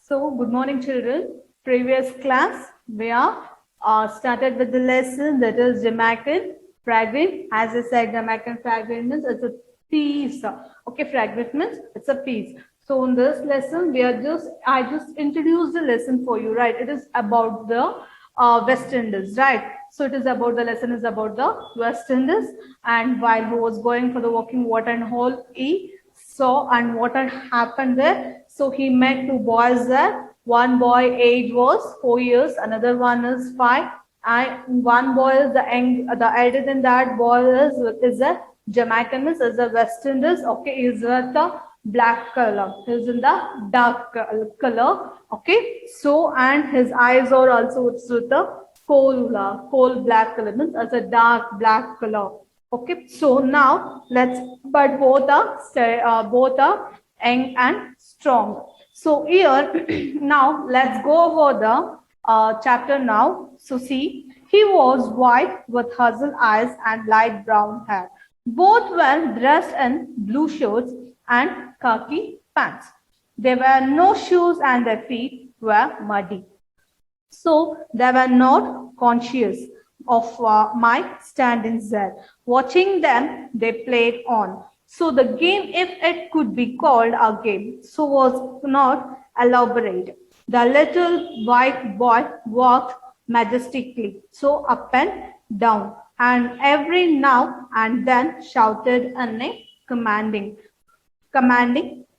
So, good morning, children. Previous class, we are started with the lesson that is Jamaican fragment. As I said, Jamaican fragment means it's a piece. Okay, fragment means it's a piece. So, in this lesson, I just introduced the lesson for you, right? It is about the West Indies, right? So, the lesson is about the West Indies. And while he was going for the walking water and hole, he saw and what had happened there. So he met two boys there. One boy age was 4 years, another one is 5. And one boy is the elder than that boy is a Jamaican, is a West Indies. Okay, is with the black color. He's in the dark color. Okay, so and his eyes are also with the coal black color, means as a dark black color. Okay, so now but both are young and strong. So here, now let's go over the chapter now. So see, he was white with hazel eyes and light brown hair. Both were dressed in blue shirts and khaki pants. There were no shoes and their feet were muddy. So they were not conscious of my standings there. Watching them, they played on. So the game, if it could be called a game, so was not elaborate. The little white boy walked majestically, so up and down, and every now and then shouted in a commanding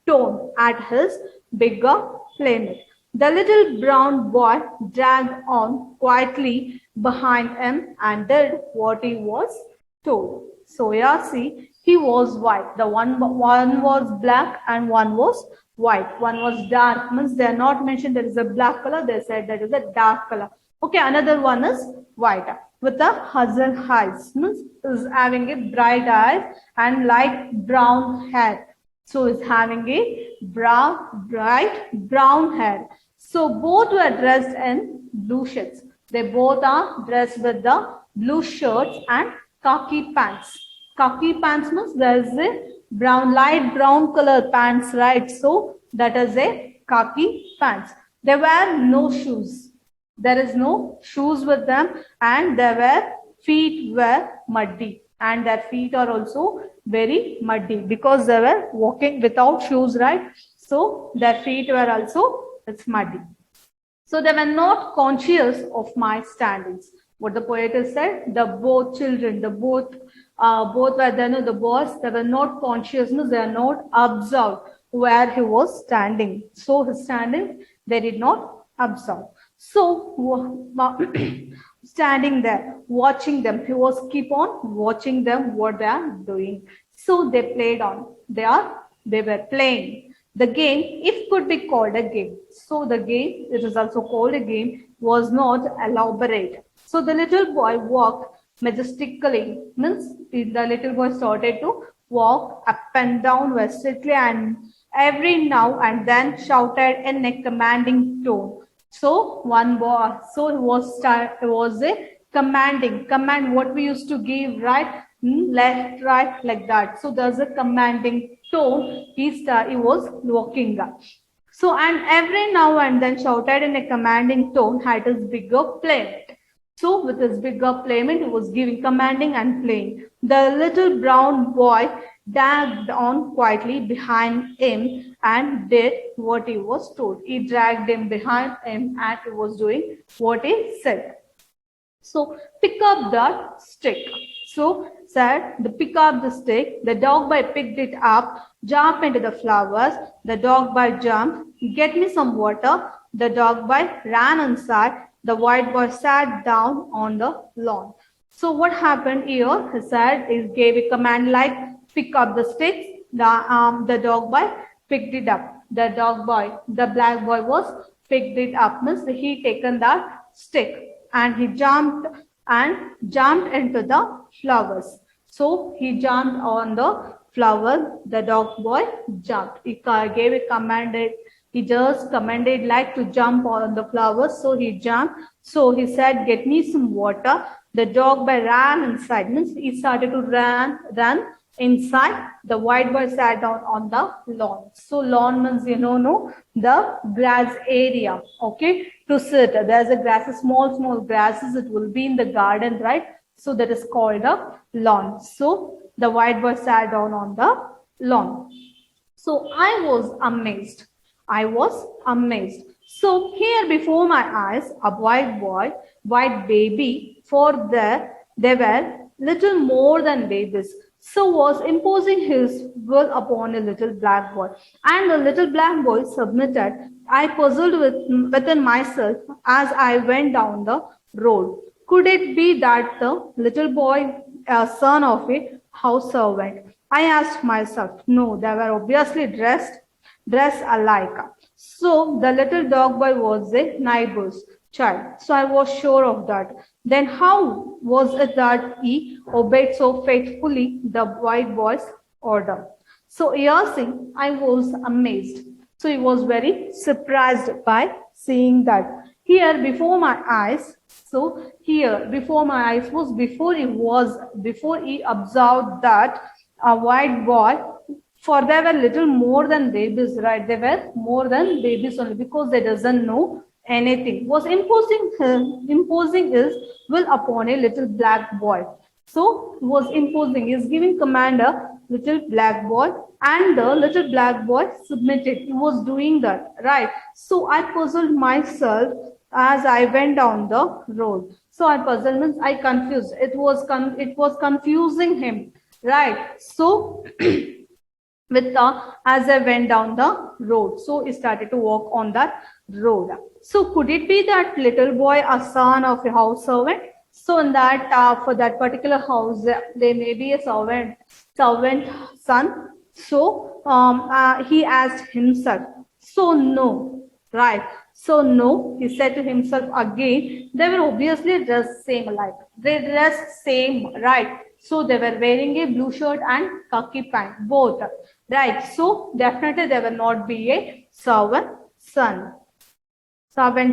tone at his bigger playmate. The little brown boy dragged on quietly behind him and did what he was told. So yeah, see, he was white. The one was black and one was white. One was dark. Means they are not mentioned there is a black color. They said that is a dark color. Okay, another one is white with a hazel eyes. Means is having a bright eyes and light brown hair. So is having a bright brown hair. So both were dressed in blue shirts. They both are dressed with the blue shirts and khaki pants. Khaki pants means there is a light brown color pants, right? So that is a khaki pants. There were no shoes. There is no shoes with them, and feet were muddy, and their feet are also very muddy because they were walking without shoes, right? So their feet were also muddy. So they were not conscious of my standings. What the poet has said, both were then the boys, they were not conscious, they are not observed where he was standing. So his standing, they did not observe. So standing there, watching them, he was keep on watching them what they are doing. So they played on. They were playing. The game, if could be called a game. So the game, it is also called a game, was not elaborate. So the little boy walked majestically, means the little boy started to walk up and down vertically and every now and then shouted in a commanding tone. So one boy, so it was a command what we used to give, right? Left, right, like that. So there's a commanding tone. He was walking up. So and every now and then shouted in a commanding tone at his bigger playmate. So with his bigger playmate, he was giving commanding and playing. The little brown boy dragged on quietly behind him and did what he was told. He dragged him behind him and he was doing what he said. So pick up the stick. So said, pick up the stick. The dog boy picked it up, jumped into the flowers. The dog boy jumped. Get me some water. The dog boy ran inside. The white boy sat down on the lawn. So what happened here? He said, he gave a command like pick up the sticks. The dog boy picked it up. The black boy picked it up. Means he taken that stick and he jumped into the flowers. So he jumped on the flower. The dog boy jumped. He gave a command. He just commanded like to jump on the flowers. So he jumped. So he said, get me some water. The dog boy ran inside. Means he started to run Inside, the white boy sat down on the lawn. So lawn means, no, the grass area, okay, to sit. There's a grass, small grasses. It will be in the garden, right? So that is called a lawn. So the white boy sat down on the lawn. So I was amazed. I was amazed. So here before my eyes, a white boy, white baby, for they were little more than babies. So was imposing his will upon a little black boy. And the little black boy submitted. I puzzled within myself as I went down the road. Could it be that the little boy, a son of a house servant? I asked myself. No, they were obviously dressed alike. So the little dog boy was a neighbor's child. So I was sure of that. Then how was it that he obeyed so faithfully the white boy's order? So Yasin, I was amazed. So he was very surprised by seeing that. Here before my eyes, so here before my eyes was before he observed that a white boy, for they were little more than babies, right? They were more than babies only because they doesn't know anything. Was imposing his will upon a little black boy. So was imposing, is giving command a little black boy, and the little black boy submitted. He was doing that, right? So I puzzled myself as I went down the road. So I puzzled means I confused. It was confusing him, right? So with as I went down the road, so he started to walk on that road. So could it be that little boy, a son of a house servant? So in that for that particular house, there may be a servant son. So he asked himself. So no, right? So no, he said to himself again. They were obviously dressed same alike. They dressed same, right? So they were wearing a blue shirt and khaki pant, both, right? So definitely they will not be a servant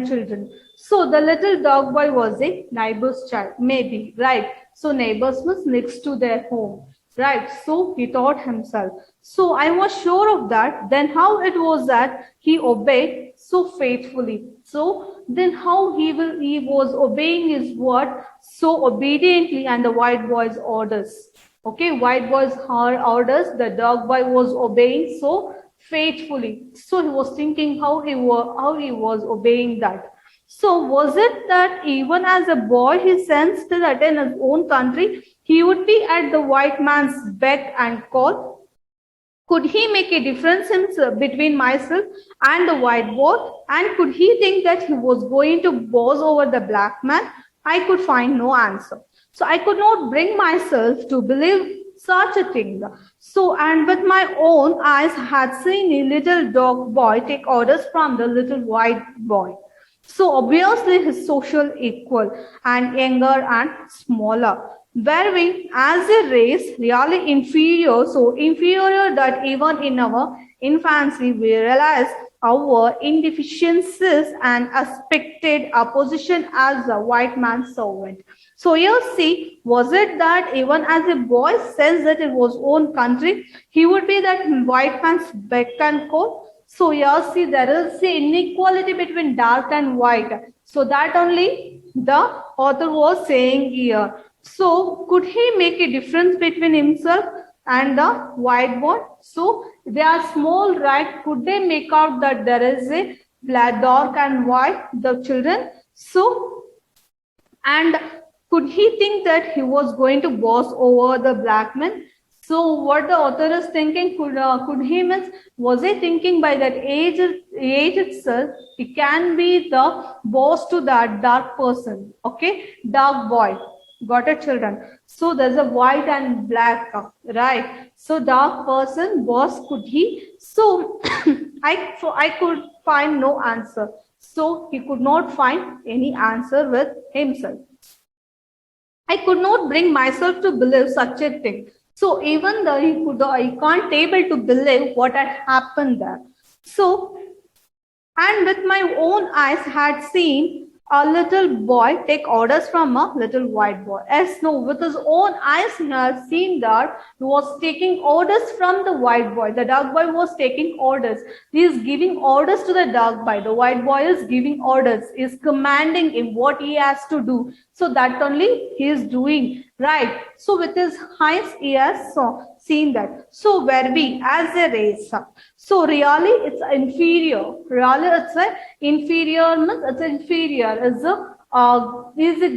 children. So the little dog boy was a neighbor's child, maybe, right? So neighbors was next to their home, right? So he taught himself. So I was sure of that. Then how it was that he obeyed so faithfully. So then how he was obeying his word so obediently and the white boy's orders. Okay, white boy's orders, the dog boy was obeying so faithfully. So he was thinking how he was obeying that. So was it that even as a boy he sensed that in his own country he would be at the white man's beck and call? Could he make a difference between myself and the white boy? And could he think that he was going to boss over the black man? I could find no answer. So I could not bring myself to believe such a thing. So, and with my own eyes had seen a little dog boy take orders from the little white boy. So obviously his social equal and younger and smaller. Were we as a race really inferior, so inferior that even in our infancy we realized our indeficiencies and expected a position as a white man's servant. So you see, was it that even as a boy sensed that it was own country, he would be that white man's beck and call? So you see, there is the inequality between dark and white. So that only the author was saying here. So could he make a difference between himself and the white boy? So they are small, right? Could they make out that there is a black, dark and white, the children? So, and could he think that he was going to boss over the black man? So what the author is thinking, could he means, was he thinking by that age itself, he can be the boss to that dark person, okay, dark boy. Got it, children? So there's a white and black, right? So dark person, boss, could he? So I could find no answer. So he could not find any answer with himself. I could not bring myself to believe such a thing. So even though I can't able to believe what had happened there. So, and with my own eyes had seen a little boy take orders from a little white boy. As no, with his own eyes, he has seen that he was taking orders from the white boy. The dark boy was taking orders. He is giving orders to the dark boy. The white boy is giving orders, is commanding him what he has to do. So that only he is doing, right? So with his eyes, he has seen that. So were we as a race? So really, it's inferior. Really, it's a inferior. Means it's inferior. Is a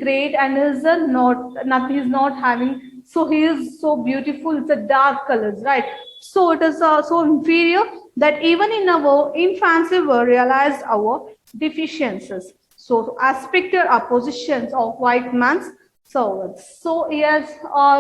great and is a not. He's not having. So he is so beautiful. It's a dark colors, right? So it is so inferior that even in our infancy we realized our deficiencies. So aspected oppositions of white man's servants. So he has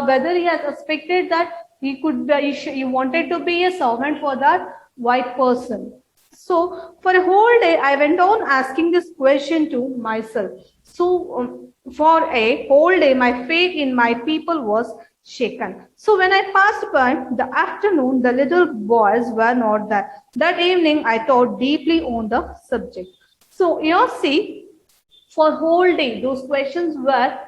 whether he has expected that he could be, he wanted to be a servant for that white person. So for a whole day, I went on asking this question to myself. So for a whole day, my faith in my people was shaken. So when I passed by the afternoon, the little boys were not there. That evening, I thought deeply on the subject. So you see, for whole day, those questions were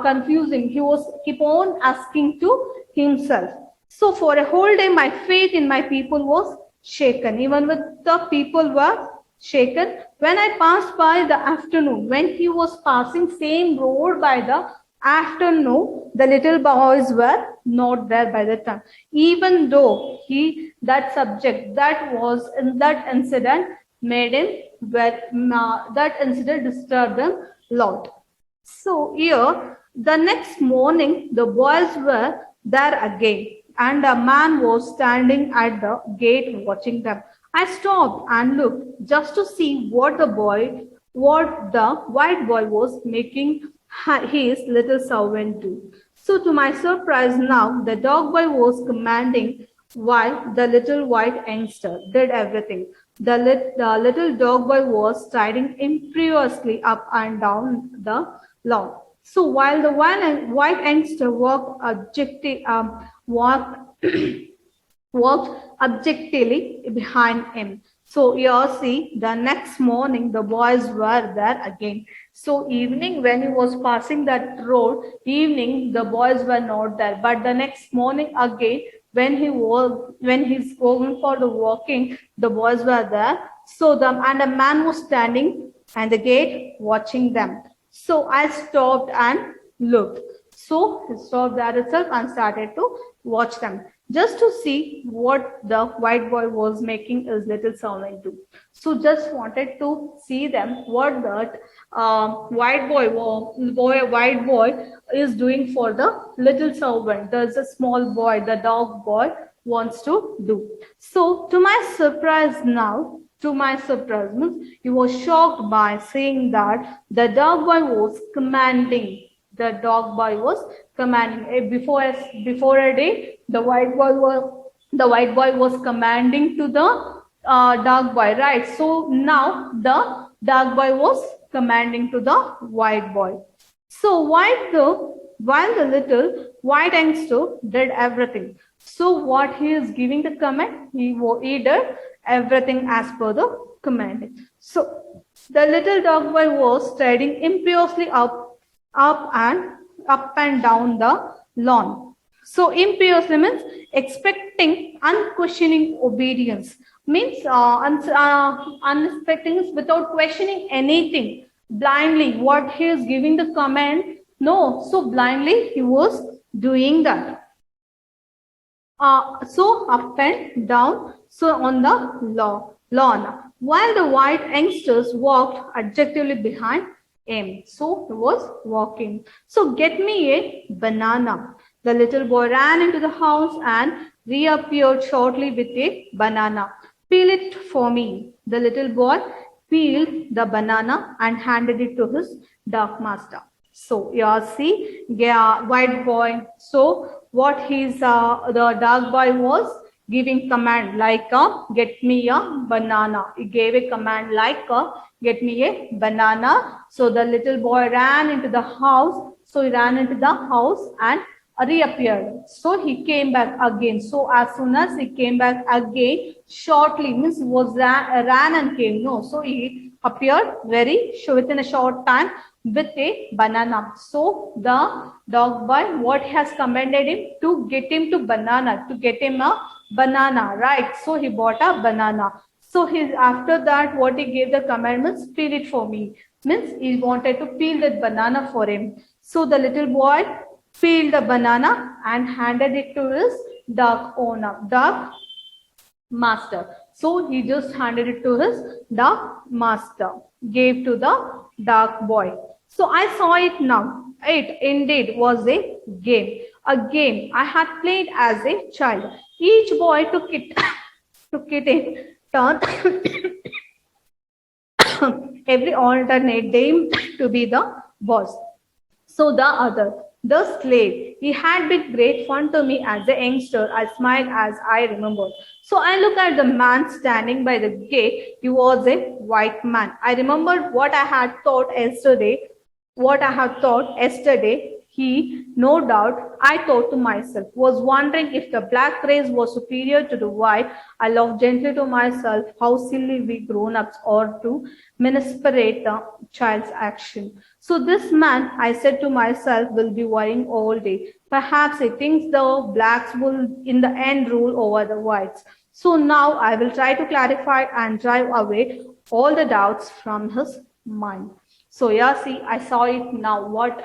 confusing. He was keep on asking to himself. So for a whole day, my faith in my people was shaken. Even with the people were shaken. When I passed by the afternoon, when he was passing same road by the afternoon, the little boys were not there by the time. Even though that subject that was in that incident made him that incident disturbed him a lot. So here, the next morning, the boys were there again, and a man was standing at the gate watching them. I stopped and looked just to see what the white boy was making his little servant do. So to my surprise now, the dog boy was commanding while the little white youngster did everything. The little dog boy was striding imperiously up and down the lawn. So while the white youngster walked objectively behind him. So you see, the next morning the boys were there again. So evening when he was passing that road, evening the boys were not there. But the next morning again, when he's going for the walking, the boys were there. So and a man was standing at the gate watching them. So I stopped and looked. So he stopped there itself and started to watch them, just to see what the white boy was making his little servant do. So just wanted to see them, what that white boy is doing for the little servant. There's a small boy, the dog boy wants to do. So to my surprise, he was shocked by seeing that the dog boy was commanding. The dog boy was commanding. Before a day, the white boy was commanding to the dog boy, right? So now the dog boy was commanding to the white boy. So while the little white youngster did everything. So what he is giving the command, he did everything as per the command. So the little dog boy was striding impiously up and down the lawn. So impiously means expecting unquestioning obedience. Means unexpecting is without questioning anything. Blindly, what he is giving the command, no. So blindly he was doing that. So up and down, so on the lawn, while the white youngsters walked objectively behind him. So he was walking. So get me a banana. The little boy ran into the house and reappeared shortly with a banana. Peel it for me. The little boy peeled the banana and handed it to his dark master. So you see, white boy. So what the dark boy was giving command like get me a banana. He gave a command like get me a banana. So the little boy ran into the house. So he ran into the house and reappeared. So he came back again. So as soon as he came back again, shortly means was ran and came. No, so he appeared within a short time with a banana. So the dog boy, what has commanded him to get him to get him a banana, right? So he bought a banana. So after that, what he gave the commandments, peel it for me. Means he wanted to peel that banana for him. So the little boy peeled the banana and handed it to his dog owner, dog master. So he just handed it to his dog master, gave to the dog boy. So I saw it now. It indeed was a game I had played as a child. Each boy took it took it in turn. Every alternate day to be the boss. So the slave, he had been great fun to me as a youngster. I smiled as I remembered. So I looked at the man standing by the gate. He was a white man. I remembered what I had thought yesterday. He, no doubt, I thought to myself, was wondering if the black race was superior to the white. I laughed gently to myself, how silly we grown-ups are to misperate the child's action. So this man, I said to myself, will be worrying all day. Perhaps he thinks the blacks will in the end rule over the whites. So now I will try to clarify and drive away all the doubts from his mind. So yeah, see, I saw it now. What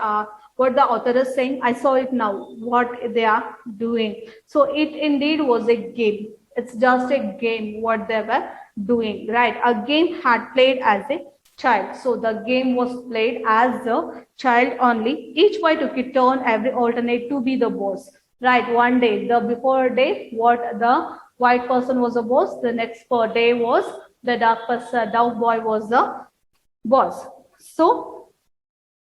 the author is saying, I saw it now. What they are doing. So it indeed was a game. It's just a game. What they were doing, right? A game had played as a child. So the game was played as a child only. Each boy took a turn every alternate to be the boss. Right? One day, the before day, what the white person was the boss. The next per day was the dark boy was the boss. So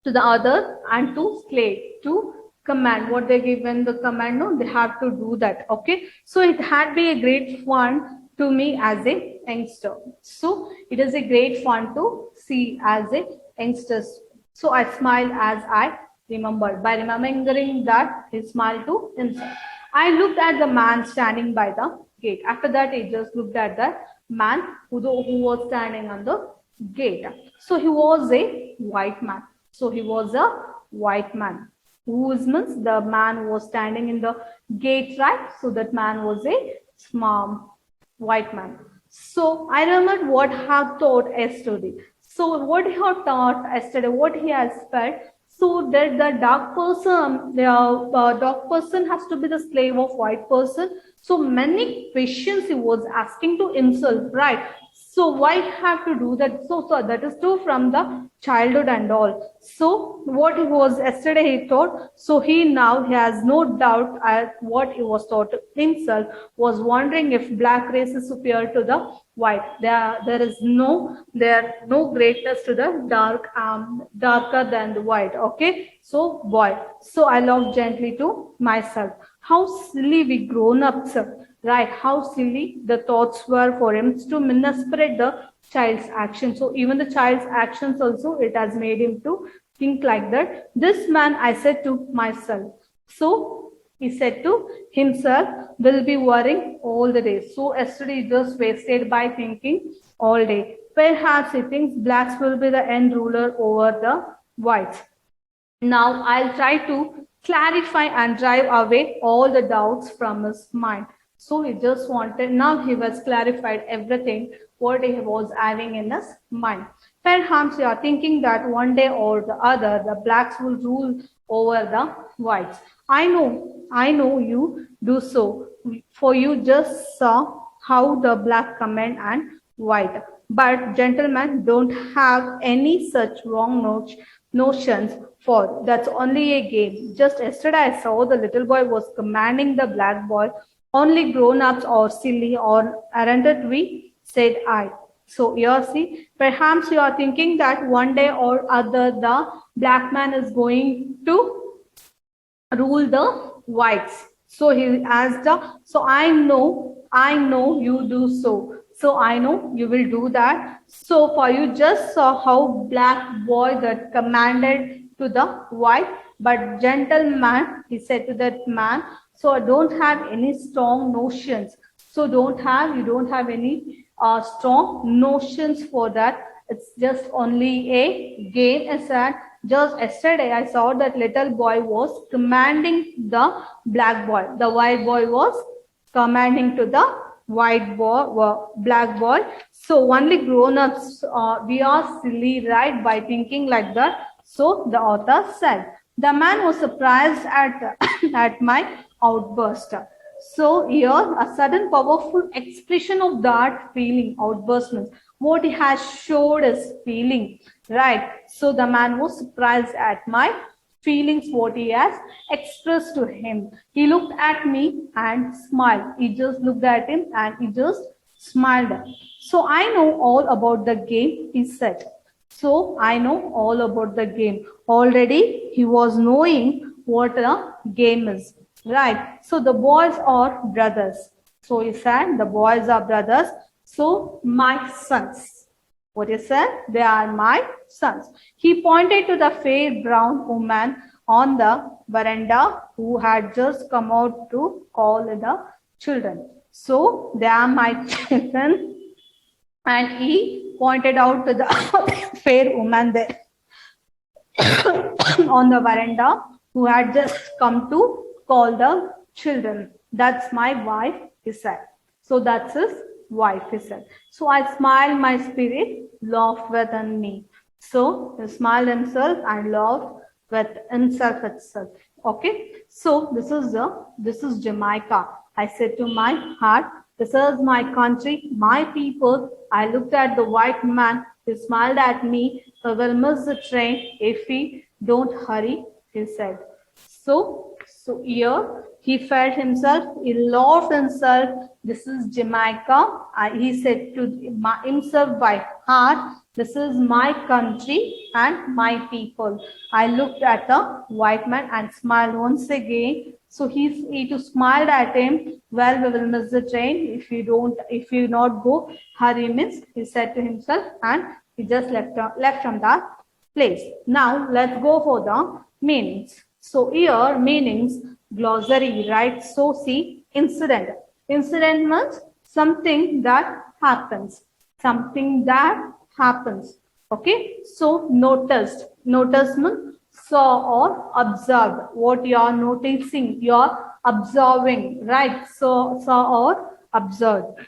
to the other and to slave to command what they given the command, no, they have to do that. Okay, so it had been a great fun to me as a youngster. So it is a great fun to see as a youngster. So I smiled as I remembered. By remembering that, he smiled to himself. I looked at the man standing by the gate. After that, he just looked at the man who was standing on the gate. So he was a white man. So he was a white man. Whose means the man was standing in the gate, right? So that man was a small white man. So I remember what I have taught yesterday. So what he had taught yesterday, what he has felt. So that the dark person has to be the slave of white person. So many questions he was asking to himself, right? So why have to do that? So that is true from the childhood and all. So what he was yesterday he thought. So he has no doubt at what he was taught himself. Was wondering if black race is superior to the white. There is no greatness to the darker than the white. Okay. So boy. So I laughed gently to myself. How silly we grown ups. Right, how silly the thoughts were for him to misread the child's actions. So even the child's actions also, it has made him to think like that. This man, I said to myself. So he said to himself, will be worrying all the day. So yesterday he just wasted by thinking all day. Perhaps he thinks blacks will be the end ruler over the whites. Now I'll try to clarify and drive away all the doubts from his mind. So he just wanted, now he was clarified everything what he was having in his mind. Perhaps you are thinking that one day or the other, the blacks will rule over the whites. I know you do so. For you just saw how the black command and white. But gentlemen don't have any such wrong notions for. That's only a game. Just yesterday I saw the little boy was commanding the black boy. Only grown-ups are silly or aren't we? Said I. So you see, perhaps you are thinking that one day or other the black man is going to rule the whites. So he asked, so I know you do so. So I know you will do that. So for you just saw how black boy that commanded to the white, but gentleman, he said to that man, so I don't have any strong notions. So you don't have any strong notions for that It's just only a game. I said, just yesterday I saw that little boy was commanding the black boy. The white boy was commanding to the white boy, black boy. So only grown-ups, we are silly, right, by thinking like that. So the author said, the man was surprised at, at my outburst. So here, a sudden powerful expression of that feeling, outburst means what he has showed his feeling, right? So the man was surprised at my feelings, what he has expressed to him. He looked at me and smiled. He just looked at him and he just smiled. So I know all about the game, he said. So I know all about the game. Already he was knowing what a game is. Right. So the boys are brothers. So he said the boys are brothers. So my sons. What he said? They are my sons. He pointed to the fair brown woman on the veranda who had just come out to call the children. So they are my children. And he pointed out to the fair woman there on the veranda who had just come to call the children. That's my wife, he said. So that's his wife, he said. So I smiled, my spirit laughed within me. So he smiled himself and laughed with himself itself. Okay. So this is Jamaica. I said to my heart, this is my country, my people. I looked at the white man. He smiled at me. I will miss the train if we don't hurry, he said. So here he felt himself, he loved himself. This is Jamaica. He said to himself by heart, this is my country and my people. I looked at the white man and smiled once again. So he too smiled at him. Well, we will miss the train if you not go. Hurry, miss, he said to himself, and he just left from that place. Now let's go for the meanings. So here meanings glossary, right? So see incident. Incident means something that happens. Something that happens. Okay. So noticed. Notice means saw or observed. What you are noticing, you are observing, right? So saw or observed.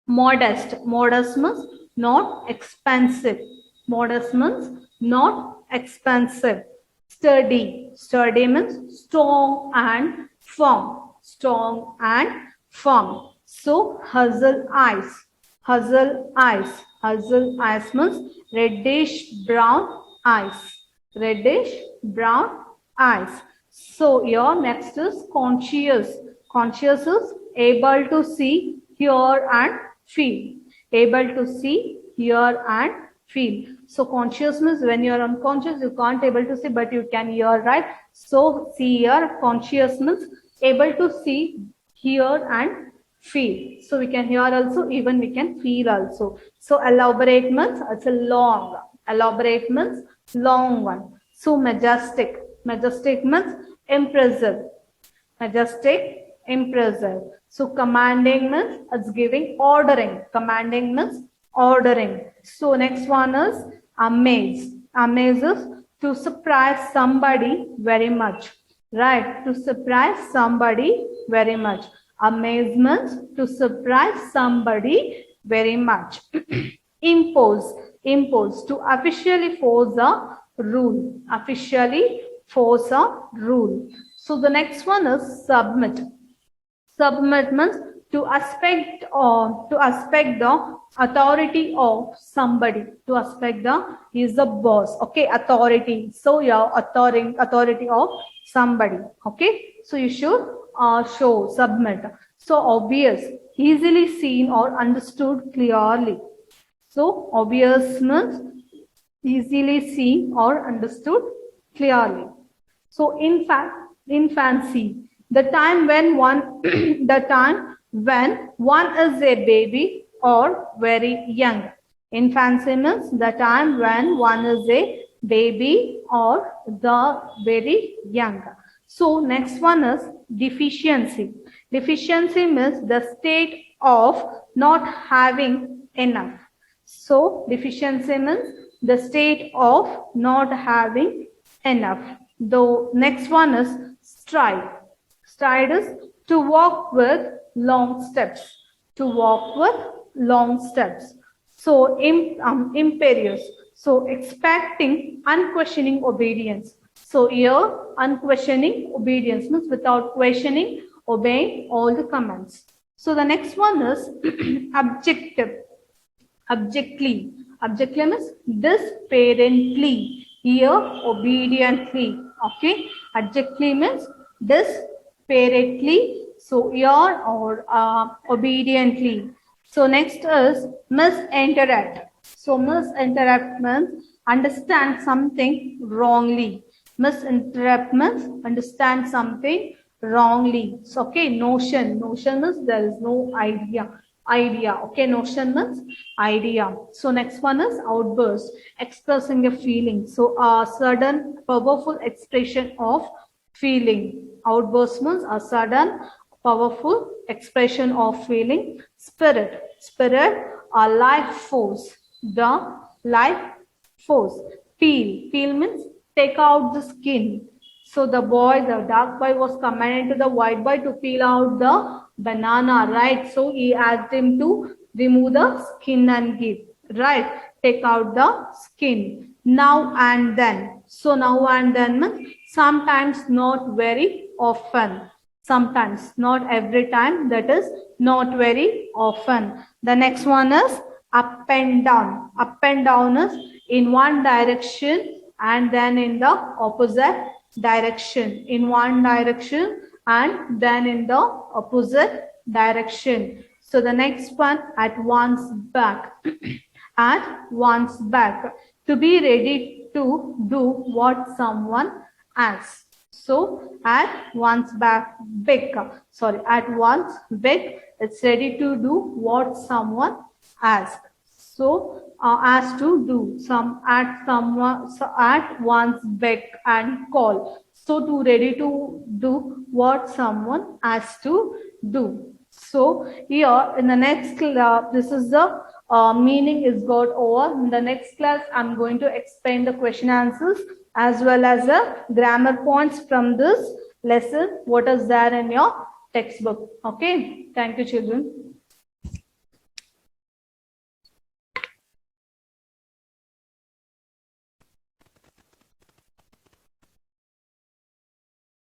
Modest. Modest means not expensive. Modest means not expensive. Sturdy. Sturdy means strong and firm. Strong and firm. So hazel eyes. Hazel eyes. Hazel eyes means reddish brown eyes. Reddish brown eyes. So your next is conscious. Conscious is able to see, hear and feel. Able to see, hear and feel. So consciousness, when you are unconscious, you can't able to see, but you can hear, right? So see here, consciousness, able to see, hear and feel. So we can hear also, even we can feel also. So elaborate means it's a long. Elaborate means long one. So majestic. Majestic means impressive. Majestic, impressive. So commanding means it's giving ordering. Commanding means ordering. So next one is amaze. Amaze is to surprise somebody very much. Right? To surprise somebody very much. Amazement, to surprise somebody very much. Impose. Impose, to officially force a rule. Officially force a rule. So the next one is submit. Submit means to aspect the authority of somebody. To aspect the, he is the boss. Okay, authority. So your authority of somebody. Okay, so you should show, submit. So obvious, easily seen or understood clearly. So obvious means easily seen or understood clearly. So infancy, the time when one is a baby or very young. Infancy means the time when one is a baby or the very young. So next one is deficiency. Deficiency means the state of not having enough. So deficiency means the state of not having enough. The next one is stride. Stride is to walk with long steps. To walk with long steps. So imperious. So expecting unquestioning obedience. So here unquestioning obedience means without questioning, obeying all the commands. So the next one is objective. Objectly. Objectly means disparently. Here obediently. Okay. Objectly means disparently. So here or obediently. So next is misinteract. So misinterrupt means understand something wrongly. Misinterrupt means understand something wrongly. So okay, notion. Notion means there is no idea. Idea. Okay, notion means idea. So next one is outburst, expressing a feeling. So a sudden powerful expression of feeling. Outburst means a sudden powerful expression of feeling. Spirit. Spirit, a life force. The life force. Peel. Peel means take out the skin. So the dark boy was commanded to the white boy to peel out the banana, right? So he asked him to remove the skin and give, right? Take out the skin. Now and then. So now and then means sometimes, not very often. Sometimes, not every time, that is not very often. The next one is up and down. Up and down is in one direction and then in the opposite direction. In one direction and then in the opposite direction. So the next one, at once back. At once back. To be ready to do what someone asks. So at once back, at once back, it's ready to do what someone asks. So asked to do at once beg and call. So to ready to do what someone asks to do. So here in the next class, this is the meaning is got over. In the next class, I'm going to explain the question answers as well as the grammar points from this lesson. What is there in your textbook? Okay. Thank you, children.